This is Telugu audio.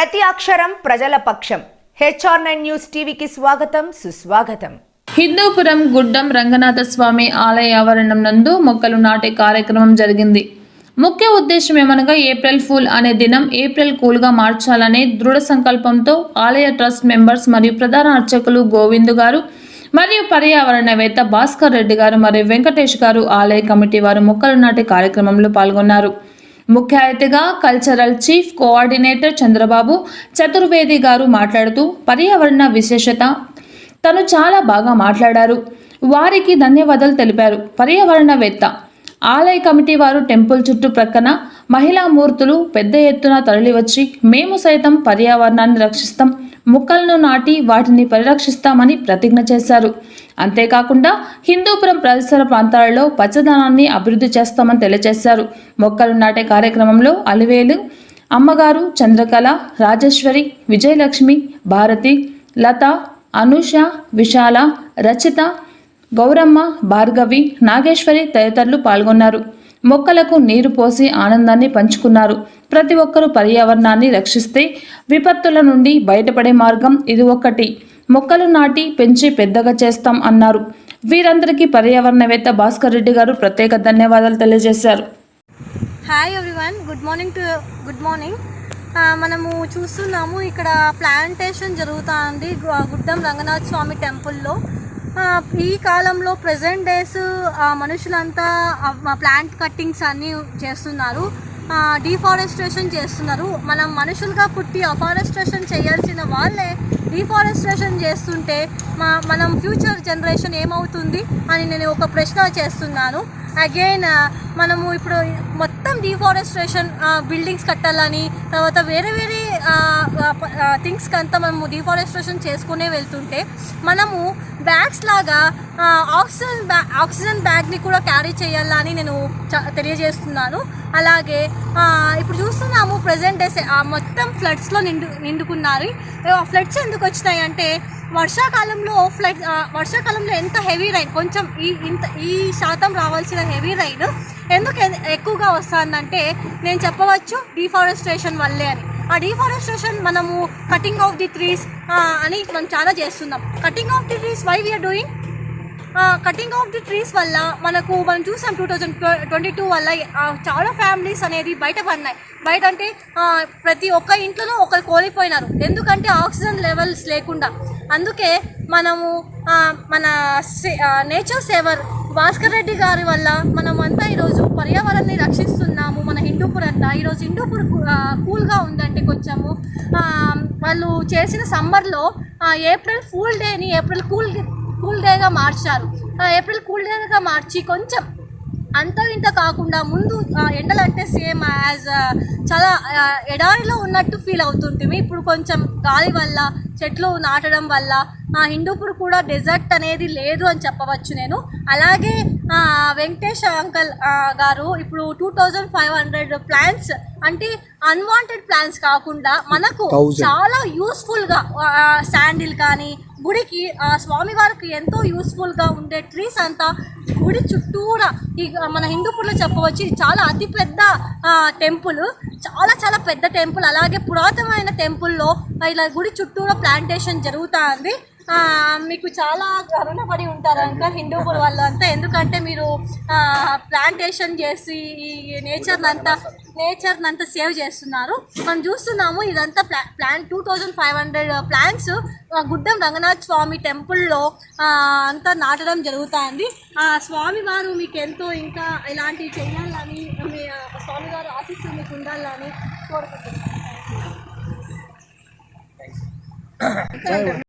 ప్రతి అక్షరం ప్రజల పక్షం. HR9 న్యూస్ టీవీకి స్వాగతం, సుస్వాగతం. హిందూపురం గుడ్డం రంగనాథ స్వామి ఆలయ ఆవరణం నందు మొక్కలు నాటే కార్యక్రమం జరిగింది. ముఖ్య ఉద్దేశం ఏమనగా ఏప్రిల్ ఫూల్ అనే దినం ఏప్రిల్ కూల్గా మార్చాలనే దృఢ సంకల్పంతో ఆలయ ట్రస్ట్ మెంబర్స్ మరియు ప్రధాన అర్చకులు గోవిందు గారు మరియు పర్యావరణవేత్త భాస్కర్ రెడ్డి గారు మరియు వెంకటేష్ గారు ఆలయ కమిటీ వారు మొక్కలు నాటే కార్యక్రమంలో పాల్గొన్నారు. ముఖ్య అతిథిగా cultural chief coordinator Chandrababu Chaturvedi గారు మాట్లాడుతూ పర్యావరణ విశేషత తను చాలా బాగా మాట్లాడారు. వారికి ధన్యవాదాలు తెలిపారు. పర్యావరణవేత్త ఆలయ కమిటీ వారు టెంపుల్ చుట్టూ ప్రక్కన మహిళా మూర్తులు పెద్ద ఎత్తున తరలివచ్చి మేము సైతం పర్యావరణాన్ని రక్షిస్తాం, మొక్కలను నాటి వాటిని పరిరక్షిస్తామని ప్రతిజ్ఞ చేశారు. అంతేకాకుండా హిందూపురం పరిసర ప్రాంతాలలో పచ్చదనాన్ని అభివృద్ధి చేస్తామని తెలియజేశారు. మొక్కలు నాటే కార్యక్రమంలో అలివేలు అమ్మగారు, చంద్రకళ, రాజేశ్వరి, విజయలక్ష్మి, భారతి, లత, అనుష, విశాల, రచిత, గౌరమ్మ, భార్గవి, నాగేశ్వరి తదితరులు పాల్గొన్నారు. మొక్కలకు నీరు పోసి ఆనందాన్ని పంచుకున్నారు. ప్రతి ఒక్కరూ పర్యావరణాన్ని రక్షిస్తే విపత్తుల నుండి బయటపడే మార్గం ఇది ఒక్కటి. మొక్కలు నాటి పెంచి పెద్దగా చేస్తాం అన్నారు. వీరందరికీ పర్యావరణవేత్త భాస్కర్ రెడ్డి గారు ప్రత్యేక ధన్యవాదాలు తెలియజేశారు. Hi everyone, good morning. మనము చూస్తున్నాము ఇక్కడ ప్లాంటేషన్ జరుగుతుంది గుడ్డం రంగనాథ స్వామి టెంపుల్లో. ఈ కాలంలో ప్రెజెంట్ డేస్ మనుషులంతా ప్లాంట్ కట్టింగ్స్ అన్నీ చేస్తున్నారు, డిఫారెస్ట్రేషన్ చేస్తున్నారు. మనం మనుషులుగా పుట్టి అఫారెస్ట్రేషన్ చేయాల్సిన వాళ్ళే డిఫారెస్ట్రేషన్ చేస్తుంటే మనం ఫ్యూచర్ జనరేషన్ ఏమవుతుంది అని నేను ఒక ప్రశ్న చేస్తున్నాను. అగైన్ మనము ఇప్పుడు మొత్తం డిఫారెస్ట్రేషన్ బిల్డింగ్స్ కట్టాలని, తర్వాత వేరే థింగ్స్కి అంతా మనము డిఫారెస్ట్రేషన్ చేసుకునే వెళ్తుంటే మనము బ్యాగ్స్ లాగా ఆక్సిజన్ బ్యాగ్ని కూడా క్యారీ చేయాలని నేను తెలియజేస్తున్నాను. అలాగే ఇప్పుడు చూస్తున్నాము ప్రెజెంట్ డేస్ మొత్తం ఫ్లడ్స్లో నిండుకున్నారు. ఫ్లడ్స్ ఎందుకు వచ్చినాయి అంటే వర్షాకాలంలో ఎంత హెవీ రైన్, కొంచెం ఈ శాతం రావాల్సిన హెవీ రైన్ ఎందుకు ఎక్కువగా వస్తుందంటే నేను చెప్పవచ్చు డిఫారెస్ట్రేషన్ వల్లే అని. ఆ డిఫారెస్ట్రేషన్ మనము కటింగ్ ఆఫ్ ది ట్రీస్ అని మనం చాలా చేస్తున్నాం. Cutting off the trees why we are doing? Cutting off the trees వల్ల మనం చూసాం 2022 వల్ల చాలా ఫ్యామిలీస్ అనేది బయటపడినాయి. బయట అంటే ప్రతి ఒక్క ఇంట్లోనూ ఒకరు కోల్పోయినారు, ఎందుకంటే ఆక్సిజన్ లెవెల్స్ లేకుండా. అందుకే మనము మన నేచర్ సేవర్ భాస్కర్ రెడ్డి గారి వల్ల మనమంతా ఈరోజు పర్యావరణాన్ని రక్షిస్తున్నాము. మన హిందూపూర్ అంతా ఈరోజు హిందూపూర్ కూల్గా ఉందంటే కొంచెము వాళ్ళు చేసిన సమ్మర్లో ఏప్రిల్ ఫూల్ డేని ఏప్రిల్ కూల్ డేగా మార్చారు. ఏప్రిల్ కూల్ డేగా మార్చి కొంచెం అంత ఇంత కాకుండా ముందు ఎండలంటే సేమ్ యాజ్ చాలా ఎడారిలో ఉన్నట్టు ఫీల్ అవుతుంటుంది. ఇప్పుడు కొంచెం గాలి వల్ల, చెట్లు నాటడం వల్ల హిందూపూర్ కూడా డెజర్ట్ అనేది లేదు అని చెప్పవచ్చు నేను. అలాగే వెంకటేష్ అంకల్ గారు ఇప్పుడు 2500 ప్లాంట్స్ అంటే అన్వాంటెడ్ ప్లాంట్స్ కాకుండా మనకు చాలా యూస్ఫుల్గా శాండిల్ కానీ గుడికి స్వామివారికి ఎంతో యూస్ఫుల్గా ఉండే ట్రీస్ అంతా గుడి చుట్టూరా మన హిందూపూర్లో చెప్పవచ్చు. ఇది చాలా అతిపెద్ద టెంపుల్, చాలా పెద్ద టెంపుల్. అలాగే పురాతనమైన టెంపుల్లో ఇలా గుడి చుట్టూరా ప్లాంటేషన్ జరుగుతుంది. మీకు చాలా కరుణపడి ఉంటారు అంకల్ హిందూపూర్ వాళ్ళు అంతా, ఎందుకంటే మీరు ప్లాంటేషన్ చేసి ఈ నేచర్ని అంతా సేవ్ చేస్తున్నారు. మనం చూస్తున్నాము ఇదంతా 2500 ప్లాంట్స్ గుడ్డం రంగనాథ స్వామి టెంపుల్లో అంతా నాటడం జరుగుతుంది. స్వామివారు మీకు ఎంతో ఇంకా ఇలాంటివి చేయాలని, మీ స్వామివారు ఆశీస్సులు మీకు ఉండాలని కోరుకుంటున్నాను.